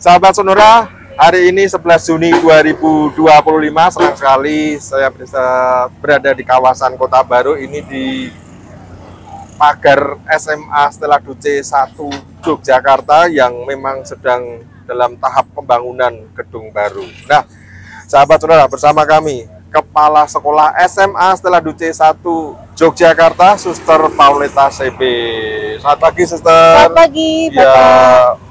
Sahabat Sonora, hari ini 11 Juni 2025, senang sekali saya bisa berada di kawasan Kota Baru ini di pagar SMA Stella Duce 1 Yogyakarta yang memang sedang dalam tahap pembangunan gedung baru. Nah, sahabat Sonora, bersama kami Kepala Sekolah SMA Stella Duce 1 Yogyakarta, Suster Pauleta CB. Selamat pagi, Suster. Selamat pagi, Bapak. Ya,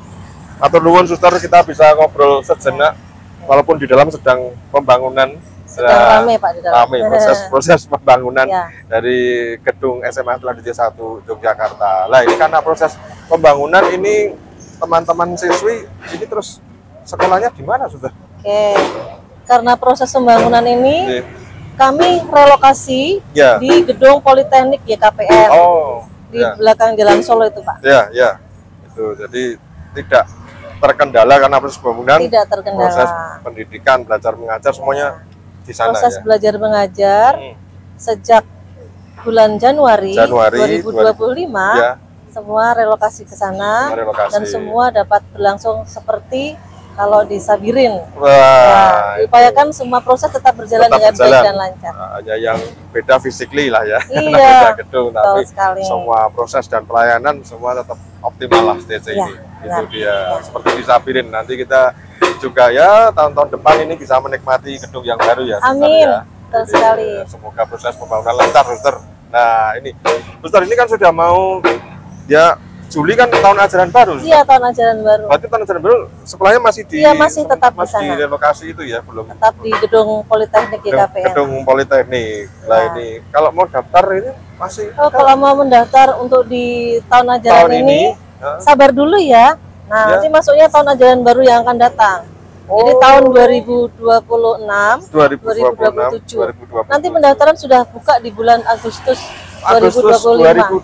atur nuwun, Suster, kita bisa ngobrol sejenak walaupun di dalam sedang pembangunan. Sedang rame, Pak, di dalam. Rame proses pembangunan Ya. dari gedung SMA Stella Duce 1 Yogyakarta. Lah, ini karena proses pembangunan ini teman-teman siswi ini terus sekolahnya di mana, Suster? Oke, karena proses pembangunan ini kami relokasi Ya. di gedung Politeknik YKPN Oh, di ya. belakang Jalan Solo itu, Pak. Ya, ya. Itu jadi tidak terkendala karena proses pembangunan. Tidak terkendala. Proses pendidikan, belajar mengajar semuanya di sana. Proses Ya. belajar mengajar sejak bulan Januari 2025 Ya. semua relokasi ke sana Semua relokasi. dan semua dapat berlangsung seperti kalau di Sabirin. Wah, Nah, upayakan semua proses tetap berjalan tetap dengan berjalan. baik dan lancar. Hanya yang beda physically lah ya. Iya, beda gedung, betul tapi sekali. semua proses dan pelayanan semua tetap optimal lah STC Ya, ini. Itu benar. dia. Ya. Seperti di Sabirin, nanti kita juga ya tahun-tahun depan ini bisa menikmati gedung yang baru ya. Suster, Amin. ya. Betul Jadi, sekali. semoga proses pembangunan lancar, Suster. Nah, ini Suster, ini kan sudah mau ya Juli kan tahun ajaran baru. Suster. Iya, tahun ajaran baru. Berarti tahun ajaran baru sekolahnya masih di Iya, masih tetap di masih sana. di relokasi itu ya, belum Tetap di gedung Politeknik YKPN. gedung Politeknik. Lah Ya. ini kalau mau daftar ini masih Oh, kalau mau mendaftar untuk di tahun ajaran tahun ini, ya. sabar dulu ya. Nah, Ya. nanti masuknya tahun ajaran baru yang akan datang. Jadi Oh. tahun 2026, 2026, 2027. Nanti pendaftaran sudah buka di bulan Agustus Agustus 2025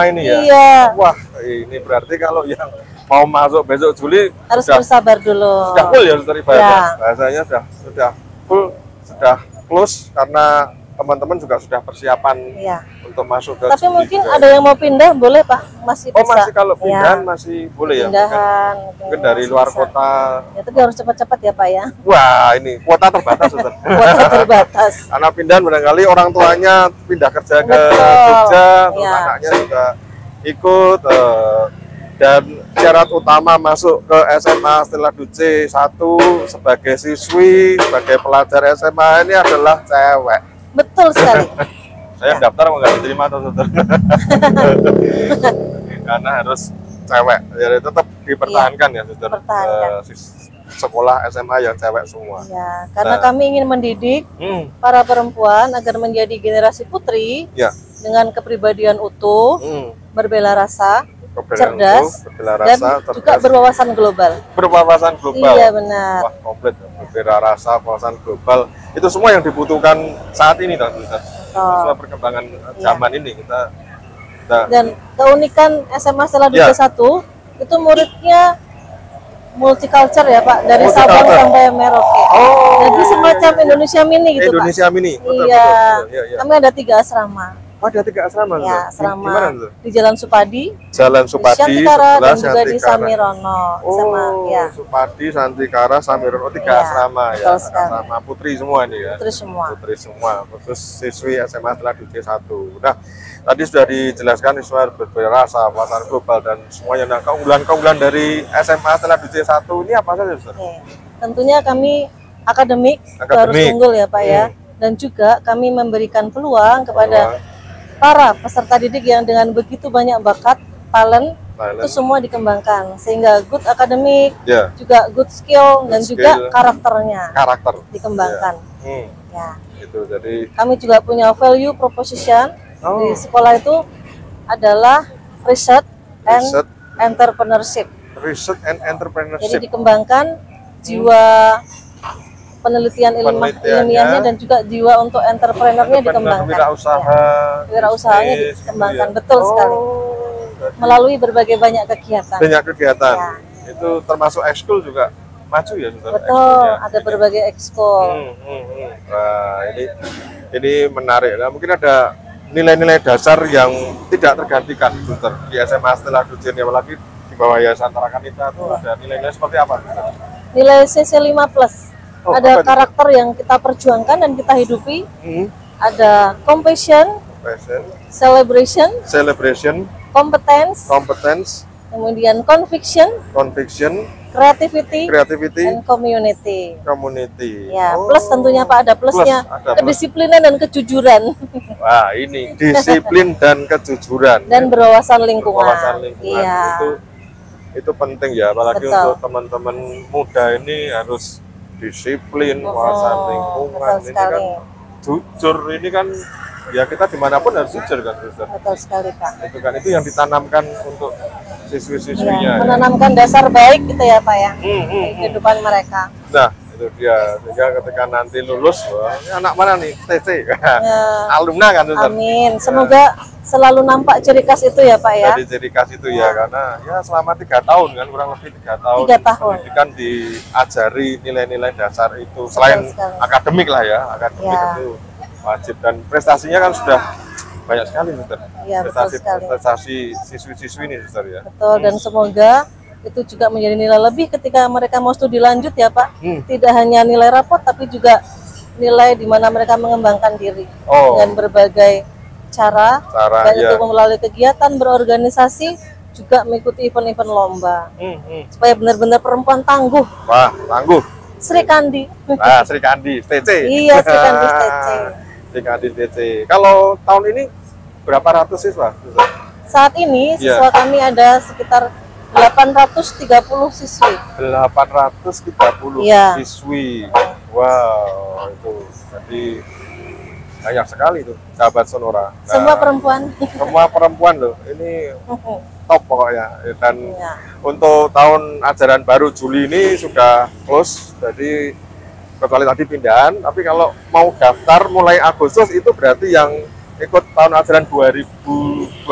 ini ya. Iya, Wah, ini berarti kalau yang mau masuk besok Juli harus sudah bersabar dulu. full ya, Suster, ibaratnya. Ya. Bahasanya sudah full, sudah close karena teman-teman juga sudah persiapan Iya. untuk masuk ke Tapi Juli mungkin juga. ada yang mau pindah, boleh Pak? Masih bisa. Oh, masih kalau pindahan Ya, masih boleh ya. pindahan. Mungkin dari masih luar bisa. kota. Ya, tapi harus cepat-cepat ya Pak ya. Wah, ini kuota terbatas, Suster. Kuota terbatas. Anak pindahan barangkali orang tuanya pindah kerja ke Betul. Jogja, terus Ya. anaknya juga ikut. Dan syarat utama masuk ke SMA Stella Duce 1 sebagai siswi, sebagai pelajar SMA ini adalah cewek. Betul sekali. Saya daftar mau nggak diterima atau Suster? Karena harus cewek, jadi tetap dipertahankan ya, Suster. Dipertahankan. Sekolah SMA yang cewek semua. Ya, karena Nah. kami ingin mendidik Hmm, para perempuan agar menjadi generasi putri ya. dengan kepribadian utuh, Hmm. berbela rasa, Kebenaran cerdas, itu, berbela dan rasa, juga cerdas, berwawasan global. berwawasan global. Iya benar. Wah, komplit. Berbela rasa, wawasan global. Itu semua yang dibutuhkan saat ini, Tan. Sesuai perkembangan zaman ini kita Dan keunikan SMA Stella Duce Ya. 1 itu muridnya multicultural ya Pak, dari Sabang Multicultural. sampai Merauke. Oh. Jadi semacam Indonesia mini gitu Indonesia Pak. Mini. Betul, Iya. betul. Iya, iya. Kami ada 3 asrama. Oh, ada 3 asrama. Ya, Suster? Di mana asrama tuh? di Jalan Supadi, Jalan di Supadi, Shantikara, dan sebelah juga di Shantikara. Samirono. Oh, Sama ya, Supadi, Shantikara, Samirono, 3 Iya, asrama ya. betul sekali. Asrama putri semua ini ya. terus semua. Putri semua, khusus siswi SMA Stella Duce 1. Nah, tadi sudah dijelaskan siswa berbeda rasa, wawasan global dan semuanya. Nah, keunggulan-keunggulan dari SMA Stella Duce 1 ini apa saja, Suster? Oke. Tentunya kami akademik, itu harus Akademik. unggul ya Pak ya. Dan juga kami memberikan peluang kepada Peluang. para peserta didik yang dengan begitu banyak bakat, talent, itu semua dikembangkan. Sehingga good akademik, Ya, juga good skill, dan Good juga skill. karakternya karakter. dikembangkan. Hmm, Ya. itu jadi Kami juga punya value proposition Oh. di sekolah itu adalah research and Research. entrepreneurship. research and Jadi entrepreneurship. dikembangkan jiwa penelitian Penelitiannya, ilmiahnya dan juga jiwa untuk entrepreneurnya dikembangkan. Wirausaha, Ya. Wirausahanya bisnis, dikembangkan, gitu ya. betul sekali. Jadi Melalui berbagai banyak kegiatan. banyak kegiatan. Ya. Itu termasuk ekskul juga maju ya, Suster? Betul, Ekskulnya. ada berbagai ekskul. Nah, ini menarik. Nah, mungkin ada nilai-nilai dasar yang tidak tergantikan, Suster, di SMA Stella Duce ini, apalagi di bawah Yayasan Tarakanita itu ada nilai-nilai seperti apa? Nilai CC5+. Oh, ada karakter yang kita perjuangkan dan kita hidupi. Ada compassion, celebration, competence, kemudian conviction, creativity, dan community. Ya, plus tentunya Pak, ada plusnya, kedisiplinan dan kejujuran. Wah, ini disiplin dan kejujuran. Dan berwawasan lingkungan. Iya. Itu penting ya, apalagi untuk teman-teman muda ini harus disiplin, wawasan lingkungan. Ini kan jujur, ini kan ya kita dimanapun harus jujur kan, Suster. Betul sekali Pak. Itu kan itu yang ditanamkan untuk siswi-siswinya. Ya, menanamkan dasar baik gitu ya Pak ya, kehidupan mereka. Nah, itu dia. Sehingga ketika nanti lulus, wah, ini anak mana nih? TC, alumni kan, Suster. Amin. Semoga selalu nampak ciri khas itu ya Pak ya. Jadi ciri khas itu ya, karena ya selama 3 tahun kan, kurang lebih 3 tahun. 3 tahun. Pendidikan diajari nilai-nilai dasar itu. Selain akademik lah ya, akademik itu wajib, dan prestasinya kan sudah banyak sekali, Suster. Ya, prestasi siswi-siswi ini, Suster ya. Betul, dan semoga itu juga menjadi nilai lebih ketika mereka mau studi lanjut ya Pak. Tidak hanya nilai rapot, tapi juga nilai di mana mereka mengembangkan diri dengan berbagai cara baik itu melalui kegiatan berorganisasi, juga mengikuti event-event lomba, supaya benar-benar perempuan tangguh. Wah, tangguh. Sri Kandi. Sri Kandi, TC. Iya, Sri Kandi TC. Sri Kandi TC. Kalau tahun ini berapa ratus siswa? Saat ini siswa kami ada sekitar 830 siswi. 830 siswi. Wow, itu jadi banyak sekali tuh, sahabat Sonora. Nah, semua perempuan. Semua perempuan loh. Ini top pokoknya. Dan untuk tahun ajaran baru Juli ini sudah close. Jadi kecuali tadi pindahan. Tapi kalau mau daftar mulai Agustus itu berarti yang ikut tahun ajaran 2026,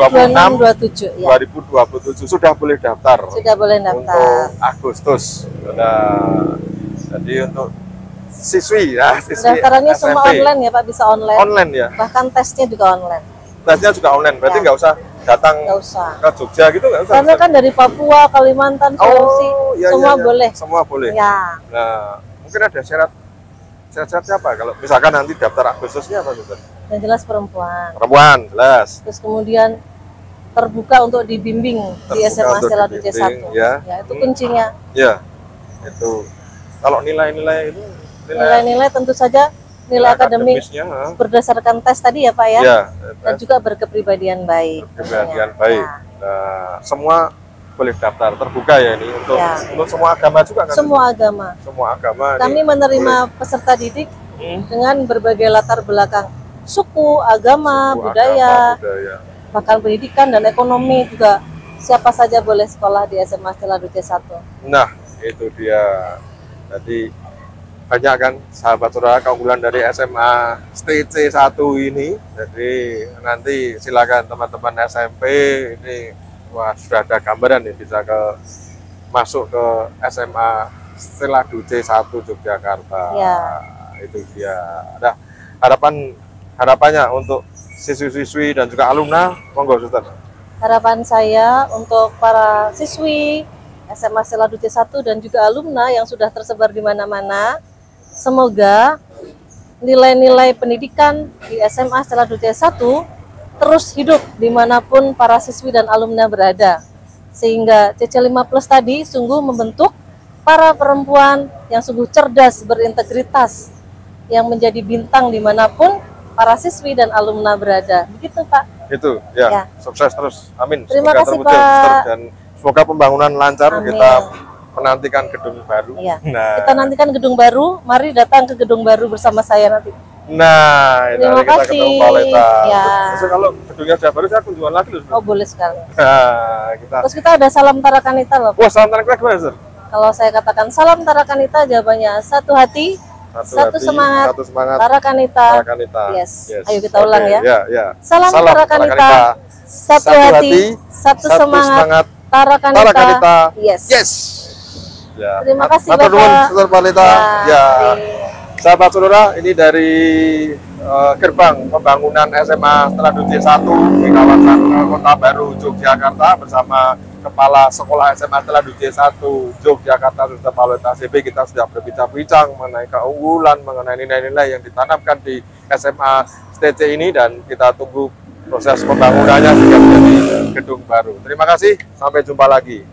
2027 sudah boleh daftar. Sudah boleh daftar. Untuk Agustus. Nah, jadi untuk siswi ya, daftarannya semua online ya Pak, bisa online. Online ya. Bahkan tesnya juga online. Tesnya juga online, berarti nggak usah datang ke Jogja gitu, nggak usah. Karena kan dari Papua, Kalimantan, Sulawesi, semua boleh. Semua boleh. Ya. Nah, mungkin ada syarat-syaratnya apa? Kalau misalkan nanti daftar Agustusnya apa gitu? Yang jelas perempuan. Perempuan, jelas. Terus kemudian terbuka untuk dibimbing di SMA Stella Duce 1. Ya. Ya, itu kuncinya. Ya, itu. Kalau nilai-nilai itu nilai-nilai tentu saja nilai akademik berdasarkan tes tadi ya Pak ya, dan juga berkepribadian baik. Berkepribadian baik. Nah, semua boleh daftar, terbuka ya ini untuk semua agama juga kan? Semua agama. Semua agama. Kami menerima peserta didik dengan berbagai latar belakang, suku, agama, budaya, bahkan pendidikan dan ekonomi juga. Siapa saja boleh sekolah di SMA Stella Duce 1. Nah, itu dia. Jadi banyak kan sahabat saudara keunggulan dari SMA STC 1 ini. Jadi nanti silakan teman-teman SMP ini, wah sudah ada gambaran nih, bisa masuk ke SMA Stella Duce 1 Yogyakarta. Ya. Itu dia. Ada harapannya untuk siswi-siswi dan juga alumni, monggo Suster. Harapan saya untuk para siswi SMA Stella Duce 1 dan juga alumni yang sudah tersebar di mana-mana, semoga nilai-nilai pendidikan di SMA Stella Duce 1 terus hidup dimanapun para siswi dan alumni berada. Sehingga CC5+ tadi sungguh membentuk para perempuan yang sungguh cerdas, berintegritas, yang menjadi bintang dimanapun para siswi dan alumni berada. Begitu Pak. Itu ya. Sukses terus. Amin. Terima kasih Pak. Dan semoga pembangunan lancar. Amin. Kita menantikan gedung baru. Iya. Nah, kita nantikan gedung baru. Mari datang ke gedung baru bersama saya nanti. Nah, terima kasih. Kita ketemu Pak Leta. Ya. Terus kalau gedungnya sudah baru, saya kunjungan lagi loh. Oh, boleh sekali. Nah, Terus kita ada salam Tarakanita loh. Wah, salam Tarakanita gimana, Sir? Kalau saya katakan salam Tarakanita, jawabannya satu hati, satu semangat, Tarakanita. Yes. Ayo kita ulang ya. Salam Tarakanita, satu hati, satu semangat, Tarakanita. Yes. Ya. Terima kasih Bapak. Bapak. Suster Palita. Ya. Sahabat saudara, ini dari gerbang pembangunan SMA Setelah Duce 1 di kawasan Kota Baru, Yogyakarta bersama Kepala Sekolah SMA Setelah Duce 1 Yogyakarta serta Palu ACB. Kita sudah berbincang-bincang mengenai keunggulan, mengenai nilai-nilai yang ditanamkan di SMA STC ini, dan kita tunggu proses pembangunannya sehingga menjadi gedung baru. Terima kasih, sampai jumpa lagi.